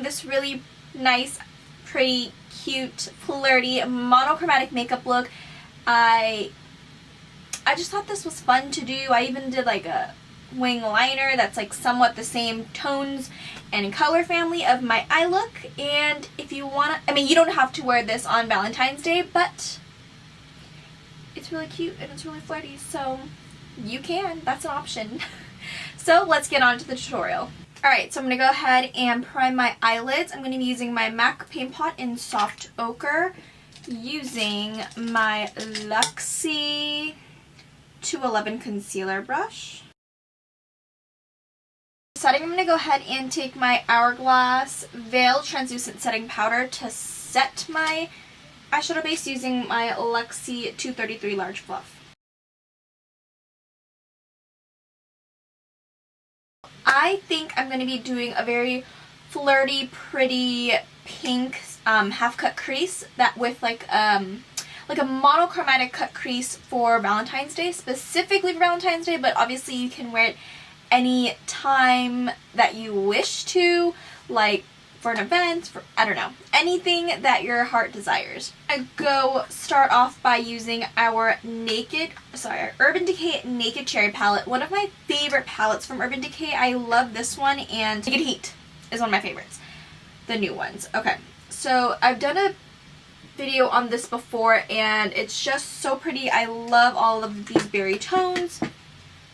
This really nice, pretty, cute, flirty, monochromatic makeup look. I just thought this was fun to do. I even did like a wing liner that's like somewhat the same tones and color family of my eye look. And if you want to, I mean, you don't have to wear this on Valentine's Day, but it's really cute and it's really flirty, so you can. That's an option. So let's get on to the tutorial. Alright, so I'm going to go ahead and prime my eyelids. I'm going to be using my MAC Paint Pot in Soft Ochre, using my Luxie 211 concealer brush. Setting, I'm going to go ahead and take my Hourglass Veil Translucent Setting Powder to set my eyeshadow base using my Luxie 233 Large Fluff. I think I'm going to be doing a very flirty, pretty pink half-cut crease that with like a monochromatic cut crease for Valentine's Day, specifically for Valentine's Day, but obviously you can wear it any time that you wish to, like for an event, for, I don't know, anything that your heart desires. I go start off by using our Urban Decay Naked Cherry palette. One of my favorite palettes from Urban Decay. I love this one, and Naked Heat is one of my favorites. The new ones. Okay, so I've done a video on this before, and it's just so pretty. I love all of these berry tones.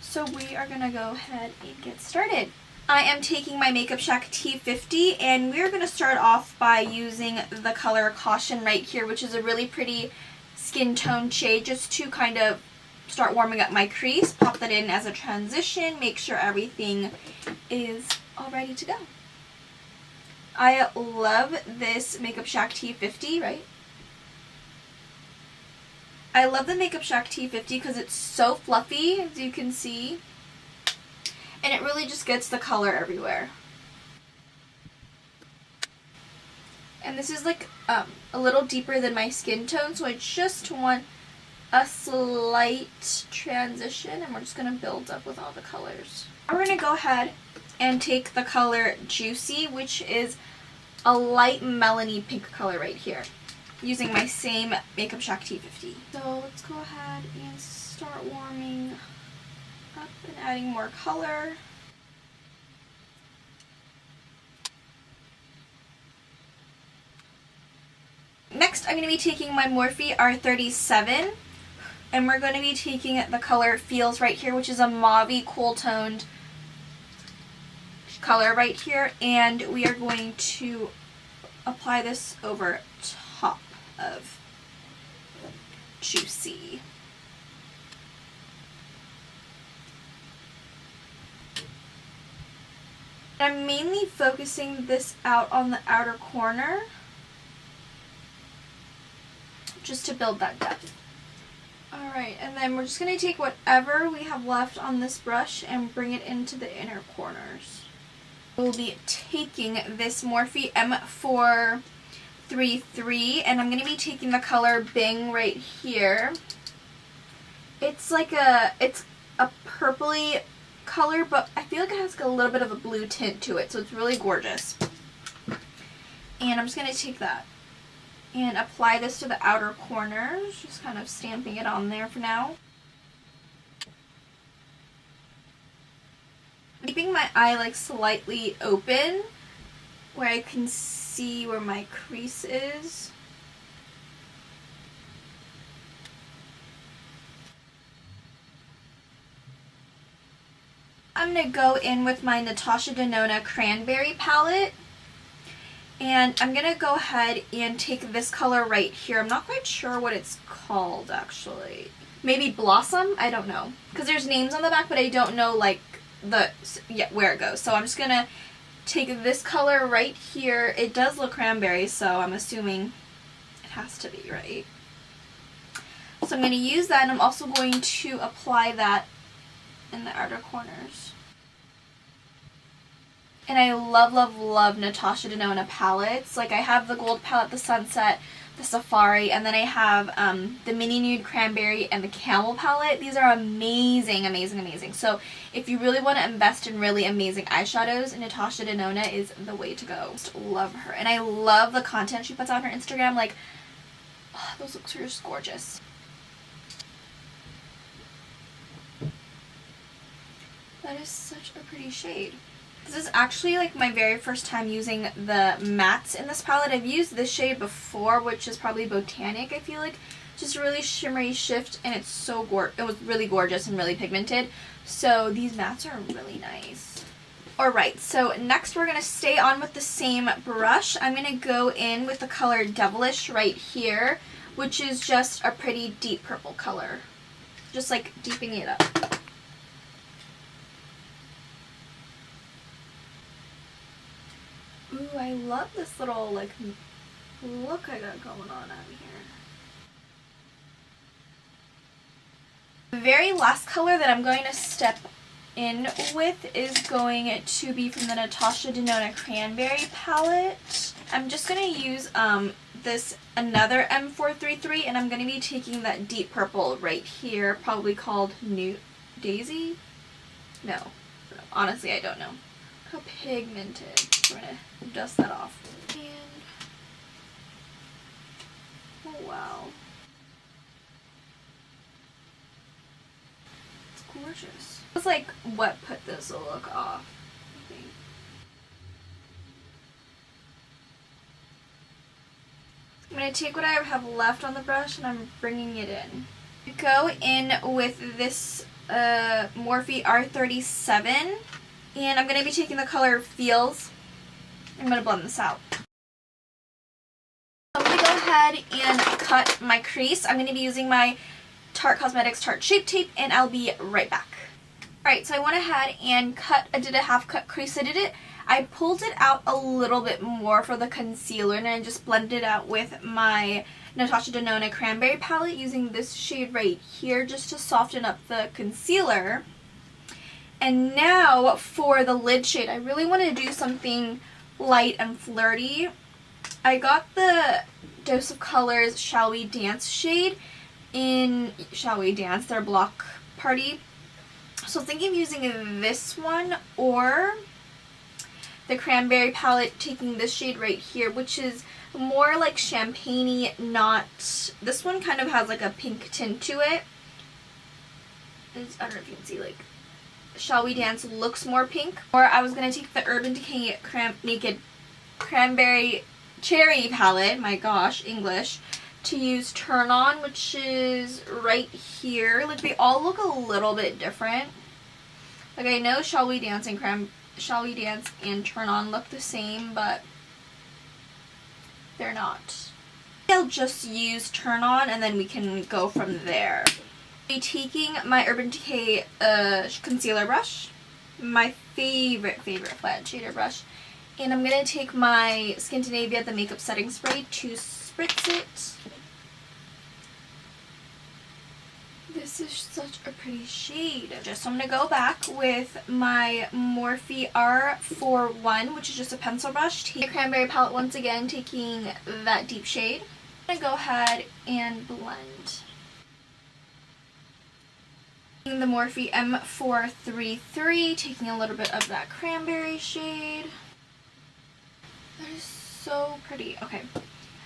So we are gonna go ahead and get started. I am taking my Makeup Shack T50, and we're going to start off by using the color Caution right here, which is a really pretty skin tone shade, just to kind of start warming up my crease. Pop that in as a transition, make sure everything is all ready to go. I love this Makeup Shack T50, right? I love the Makeup Shack T50 because it's so fluffy, as you can see. And it really just gets the color everywhere. And this is like a little deeper than my skin tone, so I just want a slight transition, and we're just going to build up with all the colors. We're going to go ahead and take the color Juicy, which is a light melony pink color right here, using my same Makeup Shack T50. So let's go ahead and start warming up and adding more color. Next, I'm going to be taking my Morphe R37, and we're going to be taking the color Feels right here, which is a mauve-y, cool-toned color right here, and we are going to apply this over top of Juicy. I'm mainly focusing this out on the outer corner, just to build that depth. Alright, and then we're just going to take whatever we have left on this brush and bring it into the inner corners. We'll be taking this Morphe M433, and I'm going to be taking the color Bing right here. It's like it's a purpley color, but I feel like it has a little bit of a blue tint to it, so it's really gorgeous. And I'm just going to take that and apply this to the outer corners, just kind of stamping it on there for now. Keeping my eye like slightly open where I can see where my crease is. I'm going to go in with my Natasha Denona Cranberry palette, and I'm going to go ahead and take this color right here. I'm not quite sure what it's called actually. Maybe Blossom? I don't know. Because there's names on the back, but I don't know like where it goes. So I'm just going to take this color right here. It does look cranberry, so I'm assuming it has to be, right? So I'm going to use that, and I'm also going to apply that in the outer corners. And I love, love, love Natasha Denona palettes. Like, I have the gold palette, the Sunset, the Safari, and then I have the Mini Nude Cranberry and the Camel palette. These are amazing, amazing, amazing. So if you really want to invest in really amazing eyeshadows, Natasha Denona is the way to go. Just love her. And I love the content she puts on her Instagram. Like, oh, those looks are just gorgeous. That is such a pretty shade. This is actually like my very first time using the mattes in this palette. I've used this shade before, which is probably Botanic, I feel like. Just a really shimmery shift, and it's so it was really gorgeous and really pigmented. So these mattes are really nice. Alright, so next we're going to stay on with the same brush. I'm going to go in with the color Devilish right here, which is just a pretty deep purple color. Just like deepening it up. Ooh, I love this little, like, look I got going on out here. The very last color that I'm going to step in with is going to be from the Natasha Denona Cranberry palette. I'm just going to use this another M433, and I'm going to be taking that deep purple right here, probably called New Daisy? No. Honestly, I don't know. Look how pigmented. We're going to dust that off. And, oh wow. It's gorgeous. It was like what put this look off, I think. I'm going to take what I have left on the brush and I'm bringing it in. Go in with this Morphe R37, and I'm going to be taking the color Feels. I'm going to blend this out. I'm going to go ahead and cut my crease. I'm going to be using my Tarte Cosmetics Tarte Shape Tape, and I'll be right back. Alright, so I went ahead and I did a half cut crease. I pulled it out a little bit more for the concealer, and I just blended it out with my Natasha Denona Cranberry palette using this shade right here just to soften up the concealer. And now for the lid shade, I really want to do something light and flirty. I got the Dose of Colors Shall We Dance shade in Shall We Dance, their block party. So thinking of using this one or the Cranberry palette, taking this shade right here, which is more like champagne-y, not... This one kind of has like a pink tint to it. I don't know if you can see, like, Shall We Dance looks more pink. Or I was going to take the Urban Decay Naked Cranberry Cherry palette, my gosh, English, to use Turn On, which is right here. Like, they all look a little bit different. Like, I know Shall We Dance and Turn On look the same, but they're not. I'll just use Turn On, and then we can go from there. I'll be taking my Urban Decay concealer brush, my favorite flat shader brush, and I'm going to take my Skindinavia, the makeup setting spray, to spritz it. This is such a pretty shade. So I'm going to go back with my Morphe R41, which is just a pencil brush. Take the Cranberry palette once again, taking that deep shade. I'm going to go ahead and blend. Taking the Morphe M433, taking a little bit of that Cranberry shade. That is so pretty. Okay.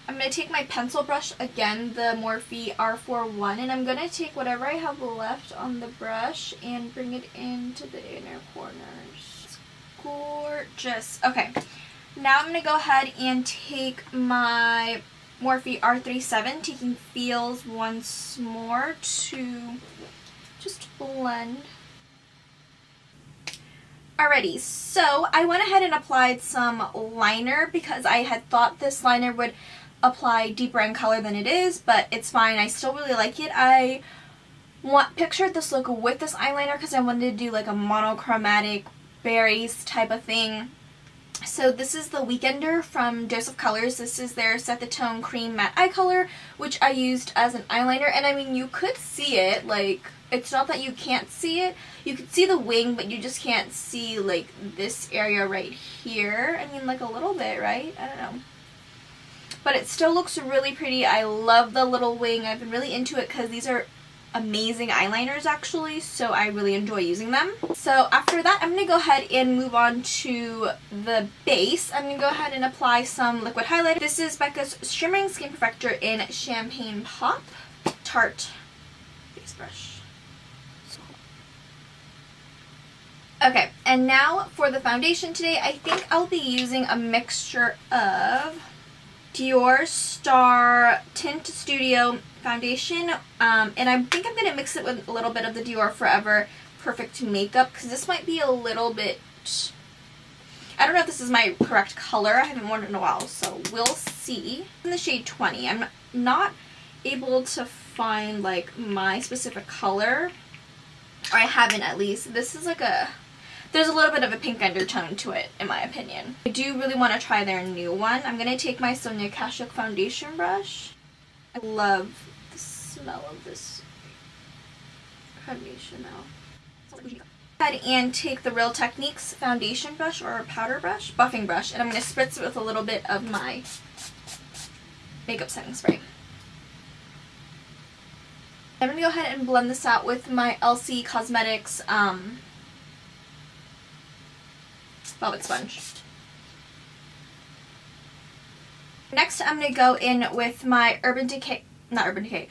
I'm going to take my pencil brush, again, the Morphe R41, and I'm going to take whatever I have left on the brush and bring it into the inner corners. It's gorgeous. Okay, now I'm going to go ahead and take my Morphe R37, taking Feels once more to just blend. Alrighty, so I went ahead and applied some liner because I had thought this liner would apply deeper in color than it is, but it's fine. I still really like it. I pictured this look with this eyeliner because I wanted to do like a monochromatic berries type of thing. So this is the Weekender from Dose of Colors. This is their Set the Tone Cream Matte Eye Color, which I used as an eyeliner. And I mean, you could see it, like, it's not that you can't see it. You could see the wing, but you just can't see, like, this area right here. I mean, like, a little bit, right? I don't know. But it still looks really pretty. I love the little wing. I've been really into it because these are amazing eyeliners actually, so I really enjoy using them. So after that, I'm going to go ahead and move on to the base. I'm going to go ahead and apply some liquid highlighter. This is Becca's Shimmering Skin Perfector in Champagne Pop Tarte base brush. Okay, and now for the foundation today, I think I'll be using a mixture of Dior Star Tint Studio foundation, and I think I'm going to mix it with a little bit of the Dior Forever Perfect Makeup, because this might be a little bit, I don't know if this is my correct color. I haven't worn it in a while, so we'll see. In the shade 20, I'm not able to find like my specific color, or I haven't at least. This is like there's a little bit of a pink undertone to it, in my opinion. I do really want to try their new one. I'm going to take my Sonia Kashuk foundation brush. I love the smell of this foundation now. Go ahead and take the Real Techniques foundation brush or powder brush, buffing brush, and I'm going to spritz it with a little bit of my makeup setting spray. I'm going to go ahead and blend this out with my LC Cosmetics Velvet Sponge. Next, I'm going to go in with my NARS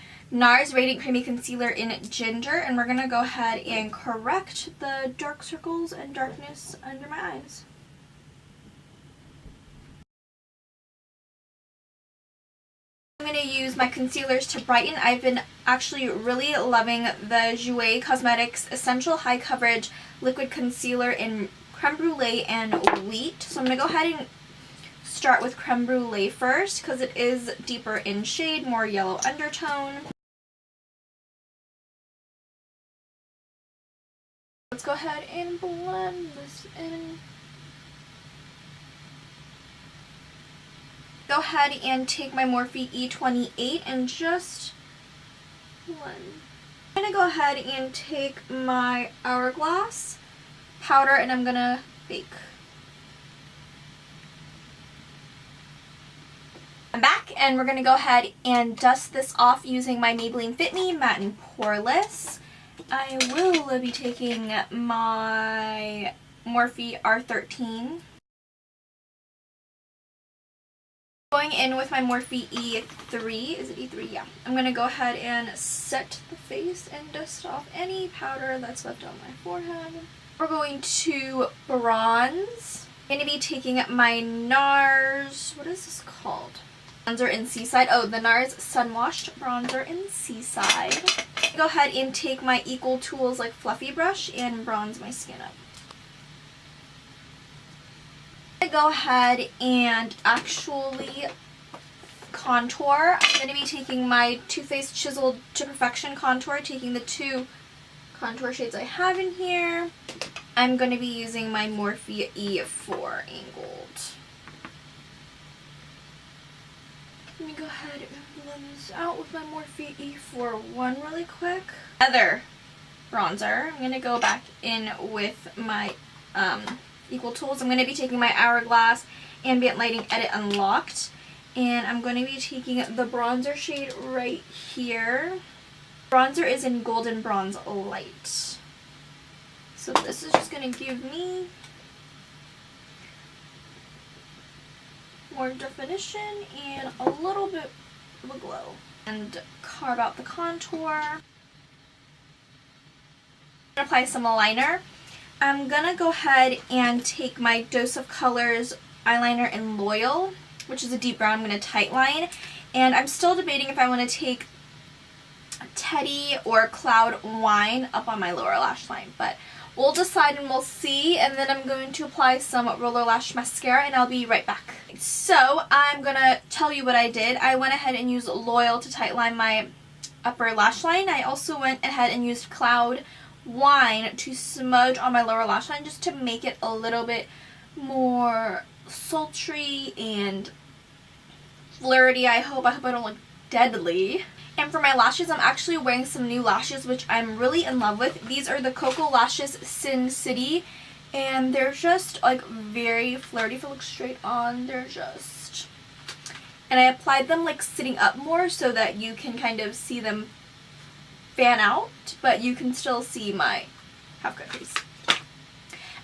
Radiant Creamy Concealer in Ginger, and we're going to go ahead and correct the dark circles and darkness under my eyes. I'm going to use my concealers to brighten. I've been actually really loving the Jouer Cosmetics Essential High Coverage Liquid Concealer in Creme Brulee and Wheat. So I'm going to go ahead and start with Creme Brulee first because it is deeper in shade, more yellow undertone. Let's go ahead and blend this in. Go ahead and take my Morphe E28 and just blend. I'm going to go ahead and take my Hourglass powder and I'm going to bake. I'm back and we're going to go ahead and dust this off using my Maybelline Fit Me Matte and Poreless. I will be taking my Morphe R13. Going in with my Morphe E3. Is it E3? Yeah. I'm going to go ahead and set the face and dust off any powder that's left on my forehead. We're going to bronze. I'm going to be taking my NARS, what is this called? Bronzer in Seaside. Oh, the NARS Sunwashed Bronzer in Seaside. Go ahead and take my Equal Tools like fluffy brush and bronze my skin up. I'm going to go ahead and actually contour. I'm going to be taking my Too Faced Chiseled to Perfection contour, taking the two contour shades I have in here. I'm going to be using my Morphe E4 angled. Let me go ahead and blend this out with my Morphe E41 really quick. Other bronzer. I'm going to go back in with my Equal Tools. I'm going to be taking my Hourglass Ambient Lighting Edit Unlocked. And I'm going to be taking the bronzer shade right here. Bronzer is in Golden Bronze Light. So this is just going to give me more definition and a little bit of a glow. And carve out the contour. Apply some eyeliner. I'm going to go ahead and take my Dose of Colors eyeliner in Loyal, which is a deep brown. I'm going to tight line. And I'm still debating if I want to take Teddy or Cloud Wine up on my lower lash line, but we'll decide and we'll see. And then I'm going to apply some Roller Lash Mascara and I'll be right back. So I'm going to tell you what I did. I went ahead and used Loyal to tight line my upper lash line. I also went ahead and used Cloud Wine to smudge on my lower lash line just to make it a little bit more sultry and flirty, I hope. I hope I don't look deadly. And for my lashes, I'm actually wearing some new lashes, which I'm really in love with. These are the Koko Lashes Sin City, and they're just like very flirty. If I look straight on, they're just... And I applied them like sitting up more so that you can kind of see them fan out, but you can still see my half-cut crease.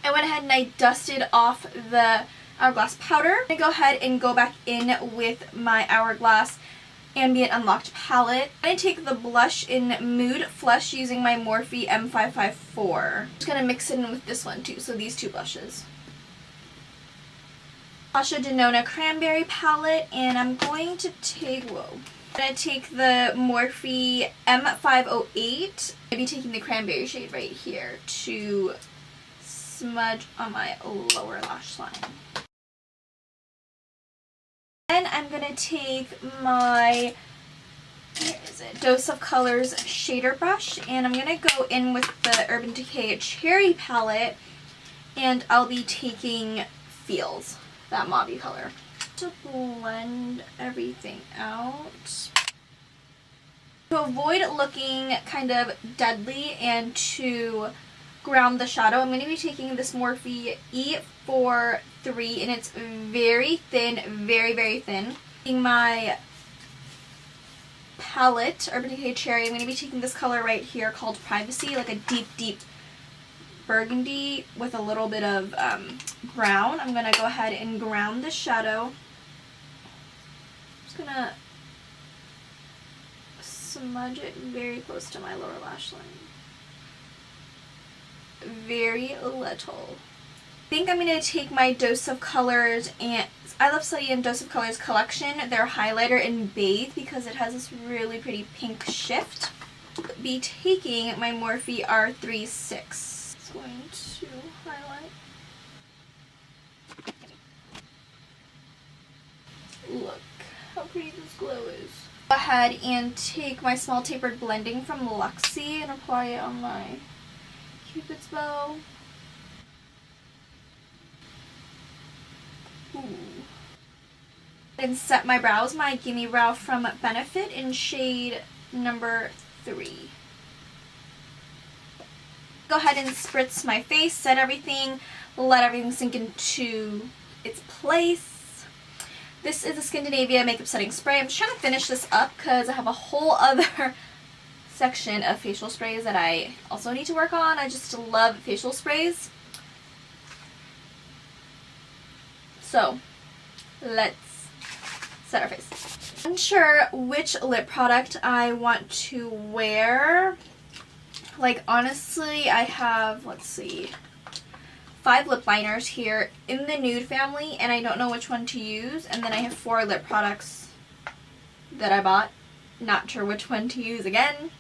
I went ahead and I dusted off the Hourglass powder. I'm going to go ahead and go back in with my Hourglass Ambient Unlocked palette. I'm going to take the blush in Mood Flush using my Morphe M554. I'm just going to mix it in with this one too, so these two blushes. Natasha Denona Cranberry palette, and I'm going to take, I'm going to take the Morphe M508. Maybe taking the Cranberry shade right here to smudge on my lower lash line. Then I'm going to take my, where is it, Dose of Colors shader brush, and I'm going to go in with the Urban Decay Cherry palette, and I'll be taking Feels, that mauve color, to blend everything out. To avoid looking kind of deadly and to ground the shadow, I'm going to be taking this Morphe E43, and it's very thin, very, very thin. In my palette, Urban Decay Cherry, I'm going to be taking this color right here called Privacy, like a deep, deep burgundy with a little bit of brown. I'm going to go ahead and ground the shadow. I'm just going to smudge it very close to my lower lash line. Very little. I think I'm going to take my Dose of Colors and iluvsarahii and Dose of Colors collection, their highlighter in Bathe, because it has this really pretty pink shift. Be taking my Morphe R36. It's going to highlight. Look how pretty this glow is. Go ahead and take my small tapered blending from Luxie and apply it on my Cupid's bow. Ooh. And set my brows, my Gimme Brow from Benefit in shade number 3. Go ahead and spritz my face, set everything, let everything sink into its place. This is a Skindinavia makeup setting spray. I'm just trying to finish this up because I have a whole other section of facial sprays that I also need to work on. I just love facial sprays. So, let's set our face. I'm unsure which lip product I want to wear. Like, honestly, I have, let's see, 5 lip liners here in the nude family, and I don't know which one to use. And then I have 4 lip products that I bought. Not sure which one to use again.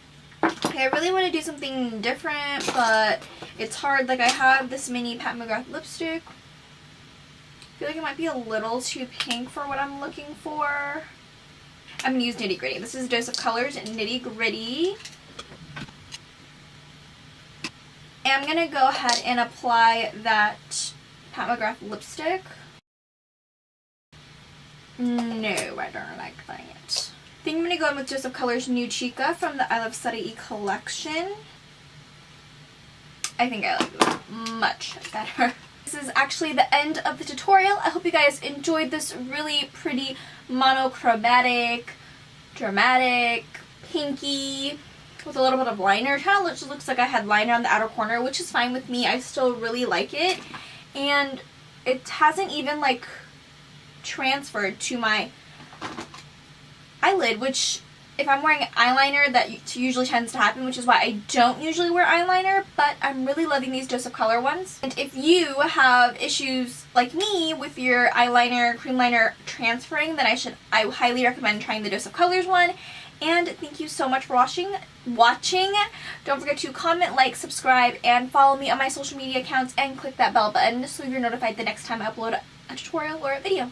Okay, I really want to do something different, but it's hard. Like, I have this mini Pat McGrath lipstick. I feel like it might be a little too pink for what I'm looking for. I'm going to use Nitty Gritty. This is Dose of Colors Nitty Gritty. And I'm going to go ahead and apply that Pat McGrath lipstick. No, I don't like that. I think I'm going to go in with Dose of Colors New Chica from the iluvsarahii collection. I think I like this much better. This is actually the end of the tutorial. I hope you guys enjoyed this really pretty monochromatic, dramatic, pinky, with a little bit of liner. It kind of just looks like I had liner on the outer corner, which is fine with me. I still really like it. And it hasn't even like transferred to my eyelid, which if I'm wearing eyeliner, that usually tends to happen, which is why I don't usually wear eyeliner, but I'm really loving these Dose of Color ones. And if you have issues like me with your eyeliner, cream liner transferring, then I highly recommend trying the Dose of Colors one. And thank you so much for watching. Don't forget to comment, like, subscribe, and follow me on my social media accounts, and click that bell button so you're notified the next time I upload a tutorial or a video.